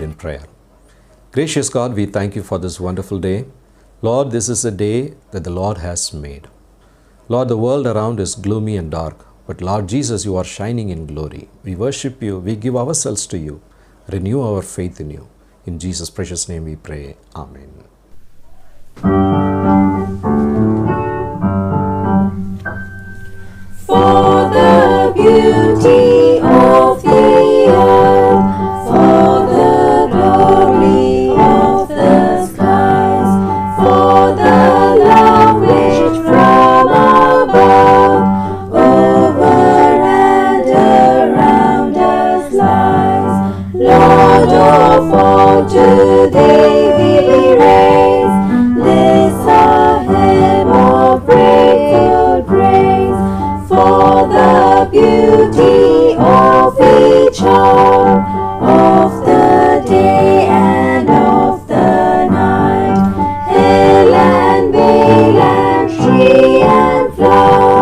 in prayer. Gracious God, we thank you for this wonderful day. Lord, this is a day that the Lord has made. Lord, the world around is gloomy and dark, but Lord Jesus, you are shining in glory. We worship you, we give ourselves to you, renew our faith in you. In Jesus' precious name we pray. Amen. For the beauty of the earth, for the glory of the skies, for the love which from above over and around us lies. Lord of all, to thee we raise this our hymn of grateful praise. For the beauty of each hour of the day and of the night, hill and vale and tree and flower,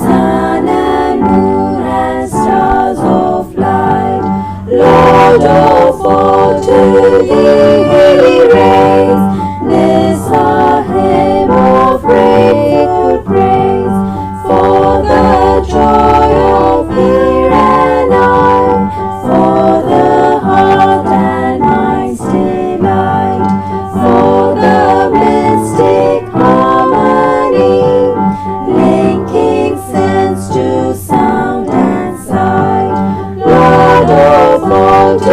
sun and moon and stars of light, Lord of all, to thee we raise this our hymn of grateful praise. For the joy of here and now, for the heart and mind's delight, for the mystic harmony, linking sense to sound and sight, Lord of all, to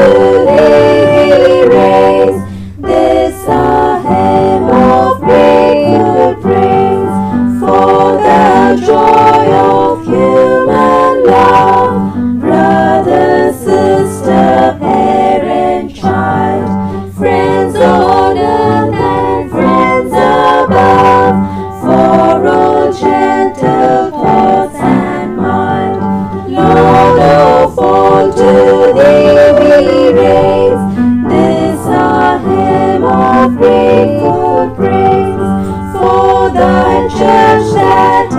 thee we raise this our hymn of grateful praise. For the joy of human love, brother, sister, parent, child, friends on earth and friends above, for all gentle thoughts and mild, Lord of all, to thee we raise this our hymn of grateful praise. For thy church that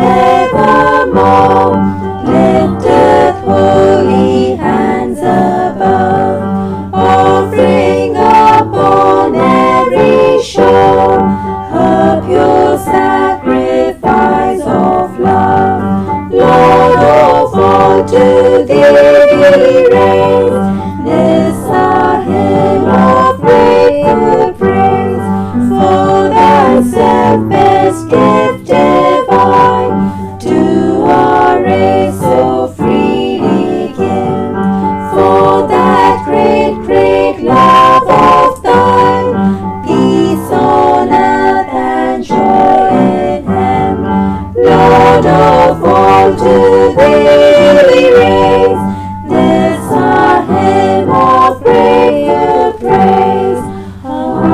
evermore lifteth holy hands above, offering upon every shore a pure sacrifice of love. Lord of all, to thee we raise this our hymn of grateful praise. For thyself best gift divine to our race so freely give, for that great love of thine, peace on earth and joy in heaven, Lord of all, to thee we raise this our hymn of grateful praise. Amen.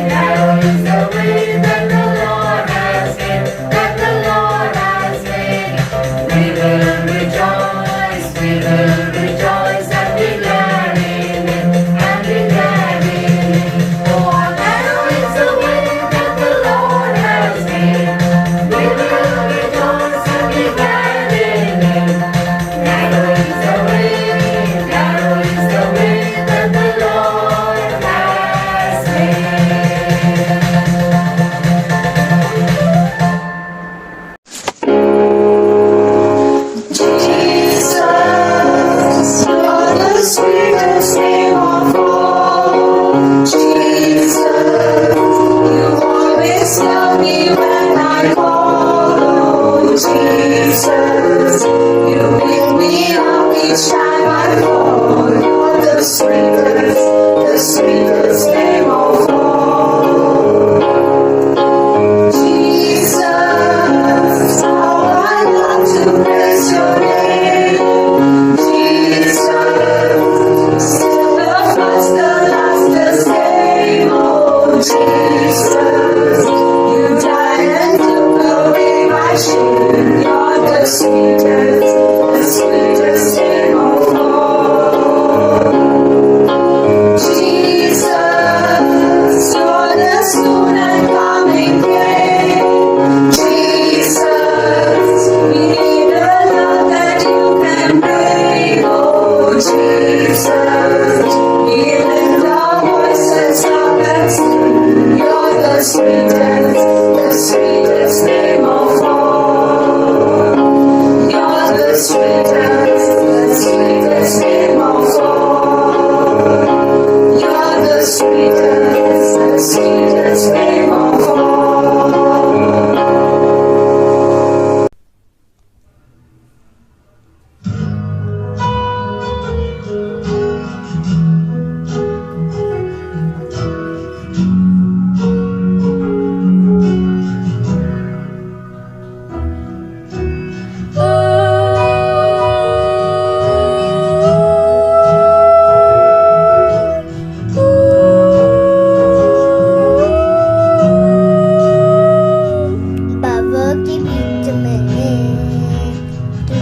Narrow is the way that the Lord has made. follow Jesus. You pick me up each time I fall. You're the sweetest name of all. Jesus, how I love to praise your name. Jesus, still the first, the last, the same. Oh, Jesus, you died and took away my shame. You're the sweetest name of all. Jesus, you're the soon and coming King. Jesus, we need a love that you can bring. Oh, Jesus, we lift our voices up and sing. You're the sweetest name of all. You're the sweetest name of all. You're the sweetest name of all. बाबा के बीच में तू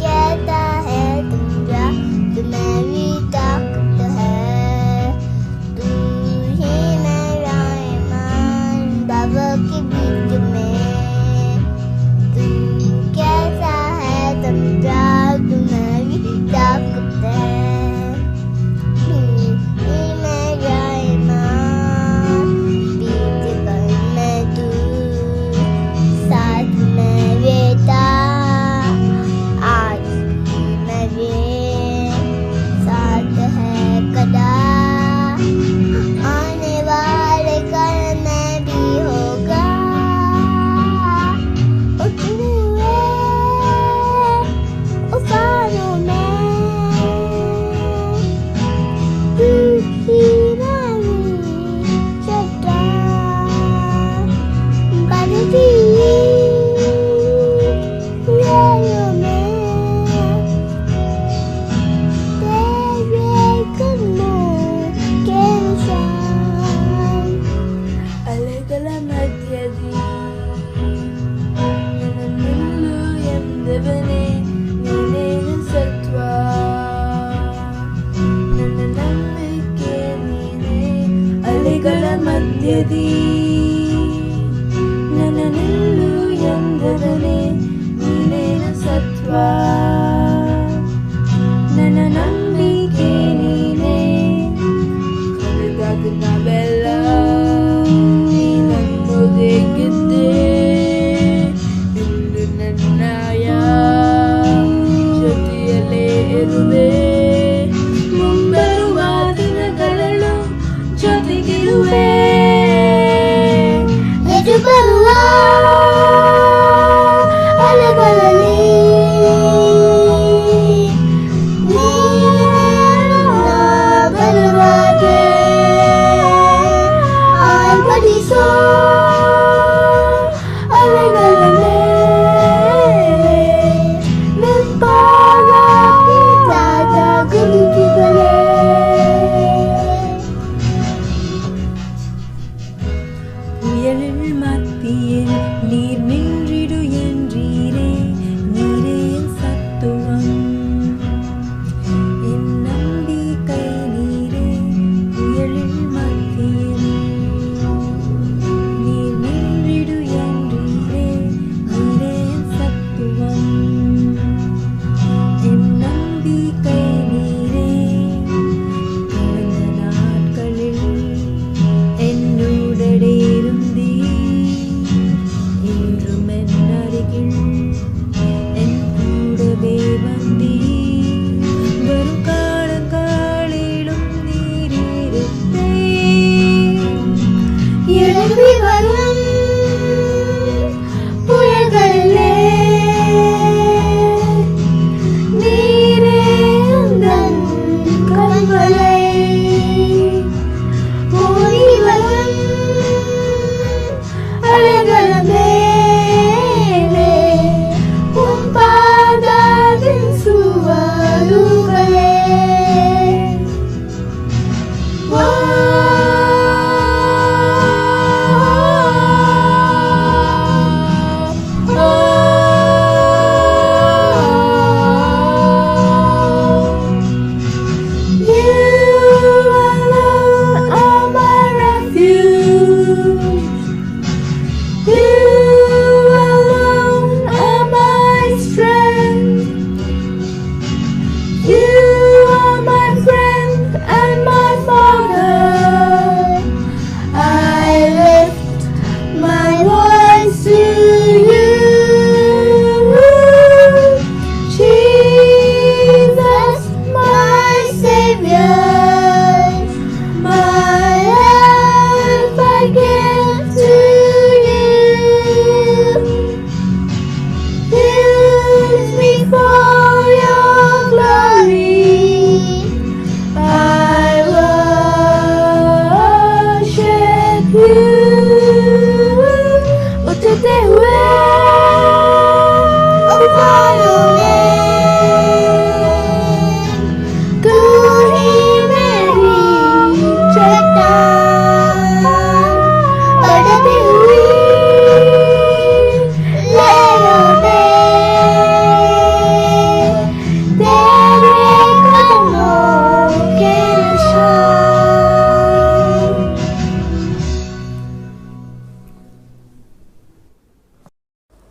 कहता है तुम जा, तुम्हें भी ताकत है, तू ही मेरा ईमान। बाबा के बीच में तू कहता है तुम जा, तुम्हें भी ताकत है, तू ही मेरा ईमान। बीच भर में तू साथ में रहता, आज भी मेरे साथ है कदा। आने वाले कल में भी होगा, उतरे हुए उफानों में तू ही मेरी चट्टान बनती राहों में, तेरे कदमों के निशान। ಅಲೆಗಳ ಮಧ್ಯದಿ ನಿಲ್ಲು ಎಂದವನೇ ನೀನೇನು ಸತ್ವ, ನನ್ನ ನಂಬಿಕೆ ನೀನೇ. ಅಲೆಗಳ ಮಧ್ಯದಿ ನನ್ನ ನಿಲ್ಲು ಎಂದವನೇ ನೀನೇನು ಸತ್ವ, ನನ್ನ ನಂಬಿಕೆ ನೀನೇ. ಕಳೆದಾಗ ನಾವೆಲ್ಲ ನೀನನ್ನುದೇಗಿದ್ದೆ, ಇಂದು ನನ್ನಯ ಜೊತೆಯಲ್ಲೇ ಇರುವೆ. ಮುಂಬರುವ ದಿನಗಳಲ್ಲೂ ಜೊತೆಗಿರುವೆ.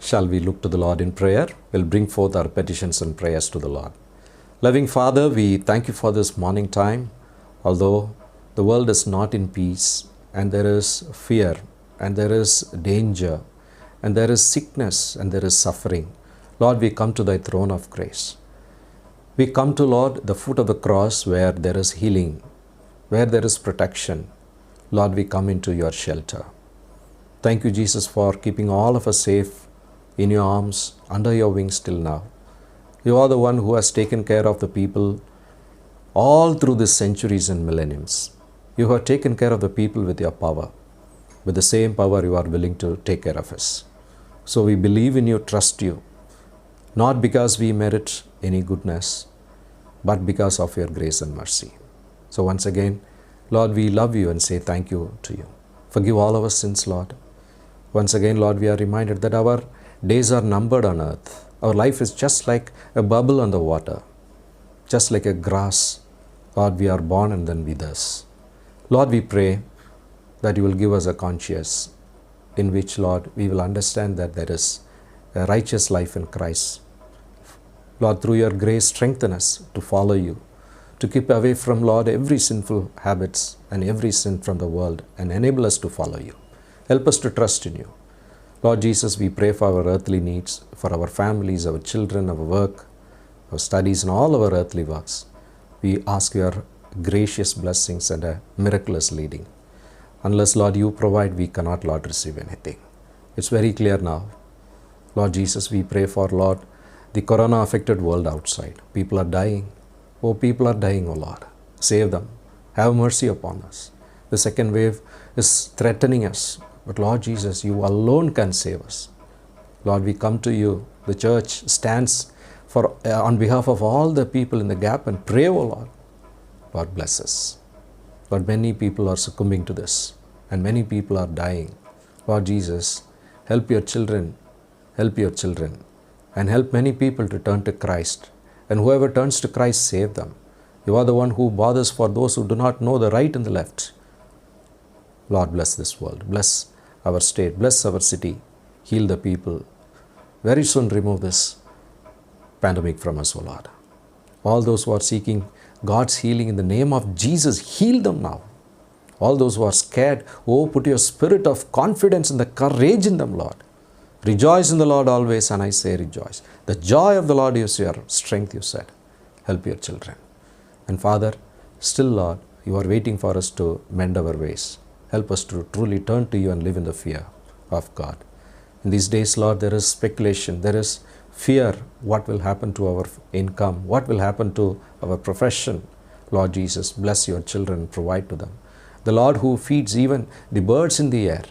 Shall we look to the Lord in prayer? We'll bring forth our petitions and prayers to the Lord. Loving Father, we thank you for this morning time. Although the world is not in peace, and there is fear, and there is danger, and there is sickness, and there is suffering, Lord, we come to thy throne of grace. We come to, Lord, the foot of the cross where there is healing, where there is protection. Lord, we come into your shelter. Thank you, Jesus, for keeping all of us safe in your arms, under your wings till now. You are the one who has taken care of the people all through the centuries and millenniums. You have taken care of the people with your power. With the same power, you are willing to take care of us. So we believe in you, trust you, not because we merit any goodness, but because of your grace and mercy. So once again, Lord, we love you and say thank you to you. Forgive all our sins, Lord. Once again, Lord, we are reminded that our days are numbered on earth. Our life is just like a bubble on the water, just like a grass. Lord, we are born and then withers. Lord, we pray that you will give us a conscience in which, Lord, we will understand that there is a righteous life in Christ. Lord, through your grace, strengthen us to follow you, to keep away from, Lord, every sinful habits and every sin from the world, and enable us to follow you. Help us to trust in you. Lord Jesus, we pray for our earthly needs, for our families, our children, our work, our studies, and all our earthly works. We ask your gracious blessings and a miraculous leading. Unless, Lord, you provide, we cannot, Lord, receive anything. It's very clear now. Lord Jesus, we pray for, Lord, the corona-affected world outside. People are dying. Oh, people are dying, oh Lord. Save them. Have mercy upon us. The second wave is threatening us. But Lord Jesus, you alone can save us. Lord, we come to you. The church stands for on behalf of all the people in the gap and pray, oh Lord. Lord, bless us. Lord, many people are succumbing to this and many people are dying. Lord Jesus, help your children. Help your children. And help many people to turn to Christ. And whoever turns to Christ, save them. You are the one who bothers for those who do not know the right and the left. Lord, bless this world. Bless our state. Bless our city. Heal the people. Very soon remove this pandemic from us, O Lord. All those who are seeking God's healing in the name of Jesus, heal them now. All those who are scared, oh, put your spirit of confidence and the courage in them, Lord. Rejoice in the Lord always, and I say rejoice. The joy of the Lord is your strength, you said. Help your children. And Father, still, Lord, you are waiting for us to mend our ways. Help us to truly turn to you and live in the fear of God. In these days, Lord, there is speculation, there is fear. What will happen to our income? What will happen to our profession? Lord Jesus, bless your children and provide to them. The Lord who feeds even the birds in the air.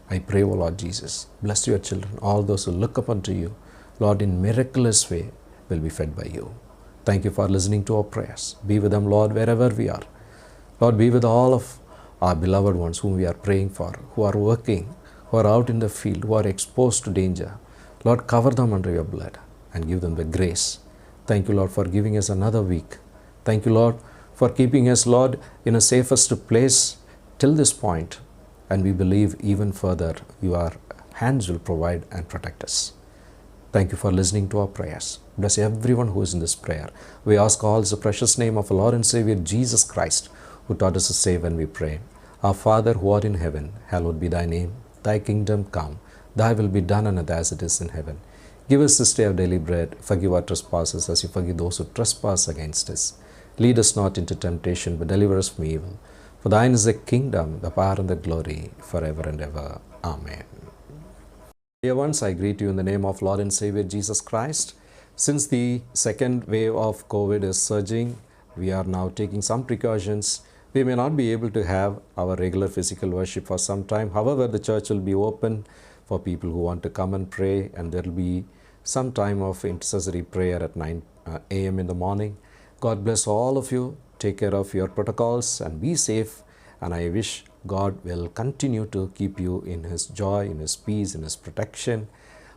I pray, O Lord Jesus, bless your children. All those who look up unto you, Lord, in miraculous way will be fed by you. Thank you for listening to our prayers. Be with them, Lord, wherever we are. Lord, be with all of our beloved ones whom we are praying for, who are working, who are out in the field, who are exposed to danger. Lord, cover them under your blood and give them the grace. Thank you, Lord, for giving us another week. Thank you, Lord, for keeping us, Lord, in a safest place till this point. And we believe even further, your hands will provide and protect us. Thank you for listening to our prayers. Bless everyone who is in this prayer. We ask all in the precious name of our Lord and Savior Jesus Christ, who taught us to say when we pray, Our Father who art in heaven, hallowed be thy name. Thy kingdom come. Thy will be done on earth as it is in heaven. Give us this day our daily bread. Forgive our trespasses as you forgive those who trespass against us. Lead us not into temptation, but deliver us from evil. For thine is the kingdom, the power and the glory, forever and ever. Amen. Dear ones, I greet you in the name of Lord and Savior Jesus Christ. Since the second wave of COVID is surging, we are now taking some precautions. We may not be able to have our regular physical worship for some time. However, the church will be open for people who want to come and pray, and there will be some time of intercessory prayer at 9 a.m. in the morning. God bless all of you. Take care of your protocols and be safe. And I wish God will continue to keep you in His joy, in His peace, in His protection.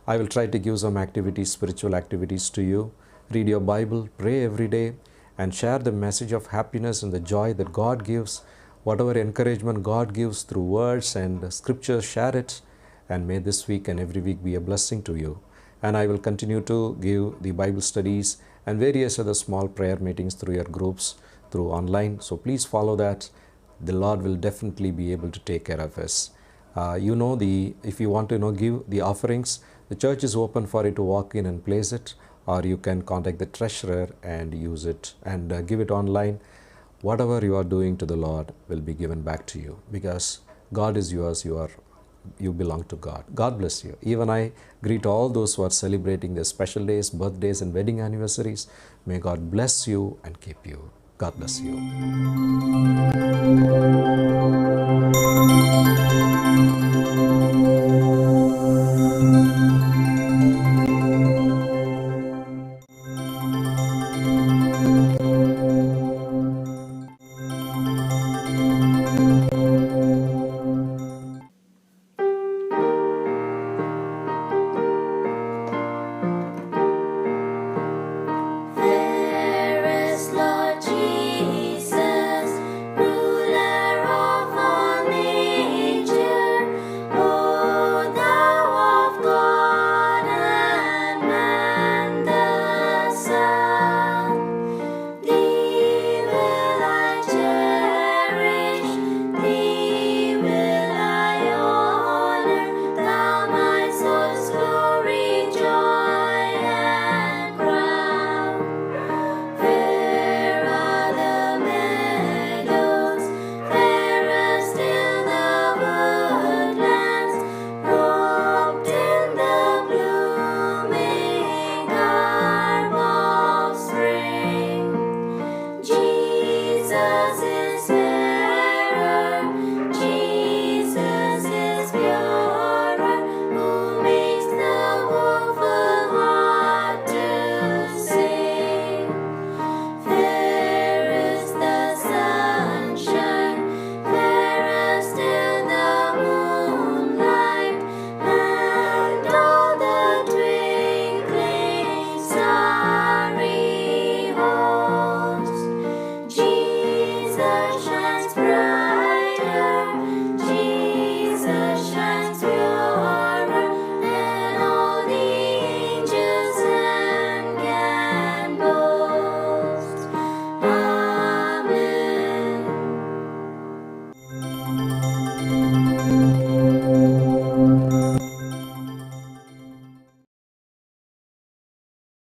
I will try to give some activities, spiritual activities to you. Read your Bible, pray every day, and share the message of happiness and the joy that God gives. Whatever encouragement God gives through words and scriptures, share it. And may this week and every week be a blessing to you. and I will continue to give the Bible studies and various other small prayer meetings through your groups, through online. So please follow that. The Lord will definitely be able to take care of us. If you want to give the offerings, the church is open for you to walk in and place it, or you can contact the treasurer and use it and give it online. Whatever you are doing to the Lord will be given back to you, because God is yours. You belong to God. God bless you. Even I greet all those who are celebrating their special days, birthdays, and wedding anniversaries. May God bless you and keep you. God bless you.